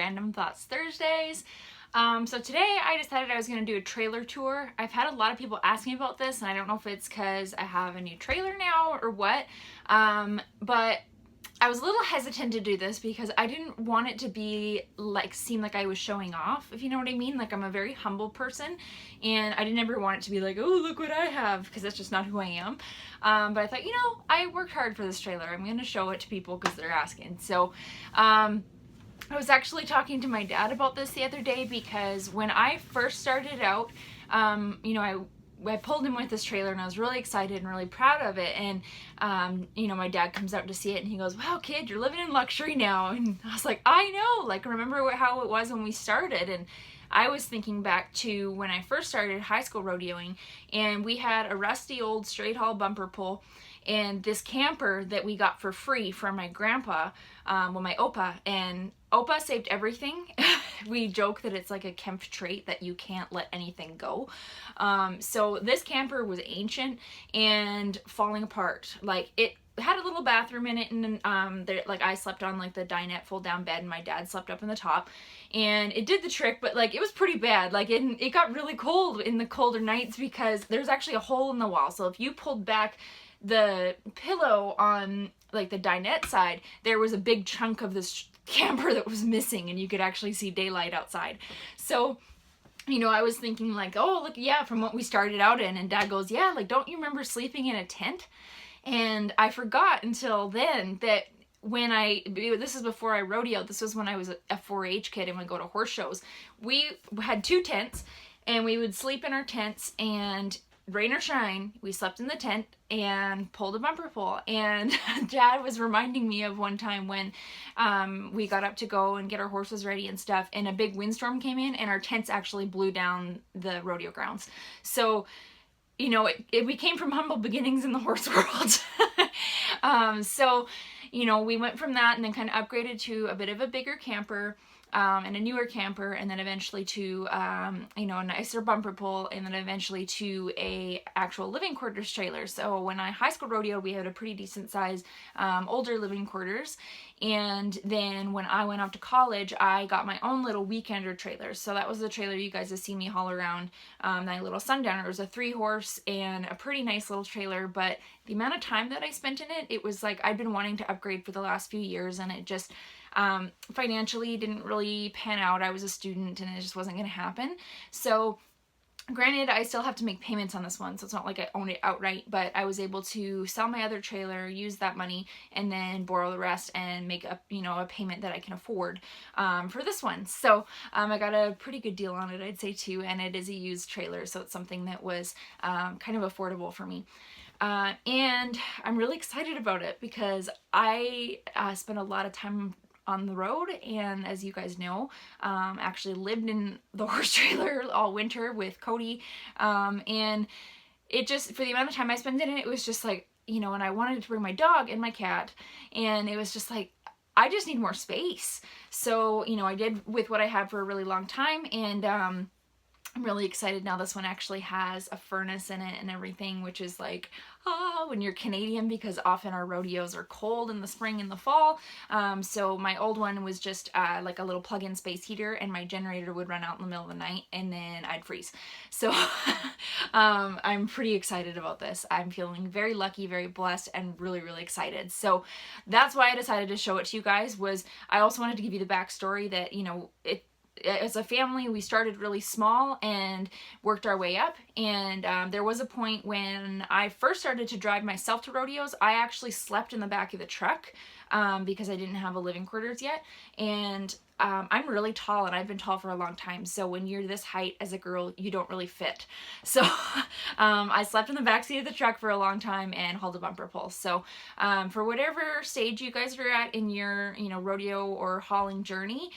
Random Thoughts Thursdays. So today I decided I was going to do a trailer tour. I've had a lot of people ask me about this, and I don't know if it's because I have a new trailer now or what, but I was a little hesitant to do this because I didn't want it to be like, seem like I was showing off, if you know what I mean. Like, I'm a very humble person, and I didn't ever want it to be like, oh, look what I have, because that's just not who I am. But I thought, you know, I worked hard for this trailer. I'm going to show it to people because they're asking. So, I was actually talking to my dad about this the other day because when I first started out, you know, I pulled him with this trailer and I was really excited and really proud of it. And, you know, my dad comes out to see it and he goes, wow, kid, you're living in luxury now. And I was like, I know, like, remember how it was when we started. And I was thinking back to when I first started high school rodeoing, and we had a rusty old straight haul bumper pull and this camper that we got for free from my grandpa, well, my Opa, and Opa saved everything. We joke that it's like a Kempf trait that you can't let anything go. So this camper was ancient and falling apart. Like, it had a little bathroom in it, and there, like, I slept on like the dinette fold down bed and my dad slept up in the top, and it did the trick, but like, it was pretty bad. Like, it got really cold in the colder nights because there's actually a hole in the wall. So if you pulled back the pillow on like the dinette side, there was a big chunk of this camper that was missing, and you could actually see daylight outside. So, you know, I was thinking like, oh, look, yeah, from what we started out in. And Dad goes, yeah, like, don't you remember sleeping in a tent? And I forgot until then that when this is before I rodeoed, this was when I was a 4-H kid and would go to horse shows. We had 2 tents, and we would sleep in our tents, and rain or shine, we slept in the tent and pulled a bumper pull. And Dad was reminding me of one time when we got up to go and get our horses ready and stuff, and a big windstorm came in and our tents actually blew down the rodeo grounds. So, you know, we came from humble beginnings in the horse world. So, you know, we went from that and then kind of upgraded to a bit of a bigger camper, and a newer camper, and then eventually to, you know, a nicer bumper pull, and then eventually to a actual living quarters trailer. So when I high school rodeoed, we had a pretty decent size, older living quarters. And then when I went off to college, I got my own little weekender trailer. So that was the trailer you guys have seen me haul around, that little Sundowner. It was a 3-horse and a pretty nice little trailer, but the amount of time that I spent in it, it was like I'd been wanting to upgrade for the last few years, and it just, financially didn't really pan out. I was a student and it just wasn't going to happen. So granted, I still have to make payments on this one, so it's not like I own it outright, but I was able to sell my other trailer, use that money, and then borrow the rest and make a, you know, a payment that I can afford, for this one. So, I got a pretty good deal on it, I'd say, too, and it is a used trailer, so it's something that was, kind of affordable for me. And I'm really excited about it because I spent a lot of time on the road, and as you guys know, actually lived in the horse trailer all winter with Cody, and it just, for the amount of time I spent in it, it was just like, you know, and I wanted to bring my dog and my cat, and it was just like, I just need more space. So, you know, I did with what I had for a really long time, and I'm really excited now this one actually has a furnace in it and everything, which is like, when you're Canadian, because often our rodeos are cold in the spring and the fall. So my old one was just like a little plug-in space heater, and my generator would run out in the middle of the night and then I'd freeze. So I'm pretty excited about this. I'm feeling very lucky, very blessed, and really, really excited. So that's why I decided to show it to you guys. Was I also wanted to give you the backstory that, you know, as a family, we started really small and worked our way up. And there was a point when I first started to drive myself to rodeos, I actually slept in the back of the truck because I didn't have a living quarters yet. And I'm really tall, and I've been tall for a long time. So when you're this height as a girl, you don't really fit. So I slept in the backseat of the truck for a long time and hauled a bumper pull. So for whatever stage you guys are at in your, you know, rodeo or hauling journey,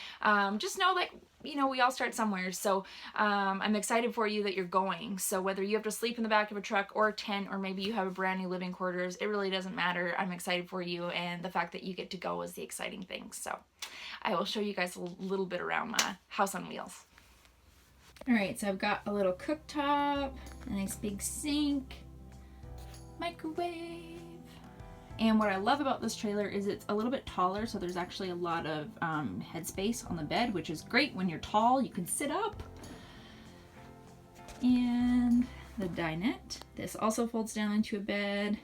just know, like, you know, we all start somewhere. So I'm excited for you that you're going. So whether you have to sleep in the back of a truck or a tent, or maybe you have a brand new living quarters, it really doesn't matter. I'm excited for you, and the fact that you get to go is the exciting thing. So I will show you guys a little bit around my house on wheels. All right, so I've got a little cooktop, a nice big sink, microwave, And what I love about this trailer is it's a little bit taller, so there's actually a lot of headspace on the bed, which is great when you're tall. You can sit up. And the dinette. This also folds down into a bed.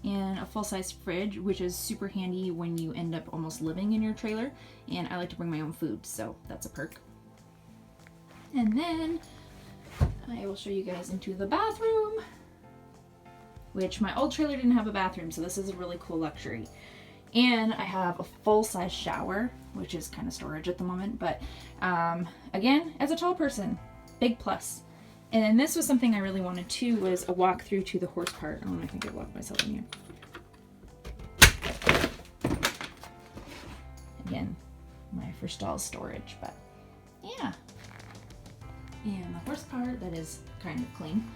And a full-size fridge, which is super handy when you end up almost living in your trailer. And I like to bring my own food, so that's a perk. And then I will show you guys into the bathroom, which my old trailer didn't have a bathroom, so this is a really cool luxury. And I have a full-size shower, which is kind of storage at the moment, but again, as a tall person, big plus. And then this was something I really wanted too, was a walk through to the horse part. Oh, I think I locked myself in here. Again, my for stall storage, but yeah. And the horse part, that is kind of clean.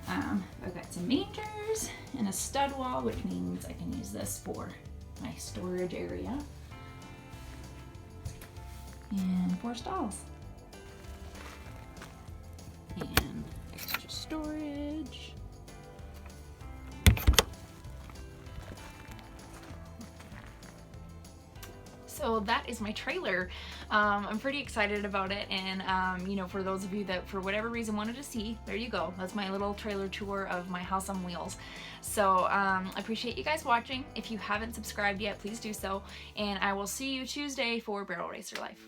I've got some mangers and a stud wall, which means I can use this for my storage area. And 4 stalls. And extra storage. So that is my trailer. I'm pretty excited about it, and you know, for those of you that for whatever reason wanted to see, there you go. That's my little trailer tour of my house on wheels. So I appreciate you guys watching. If you haven't subscribed yet, please do so, and I will see you Tuesday for Barrel Racer Life.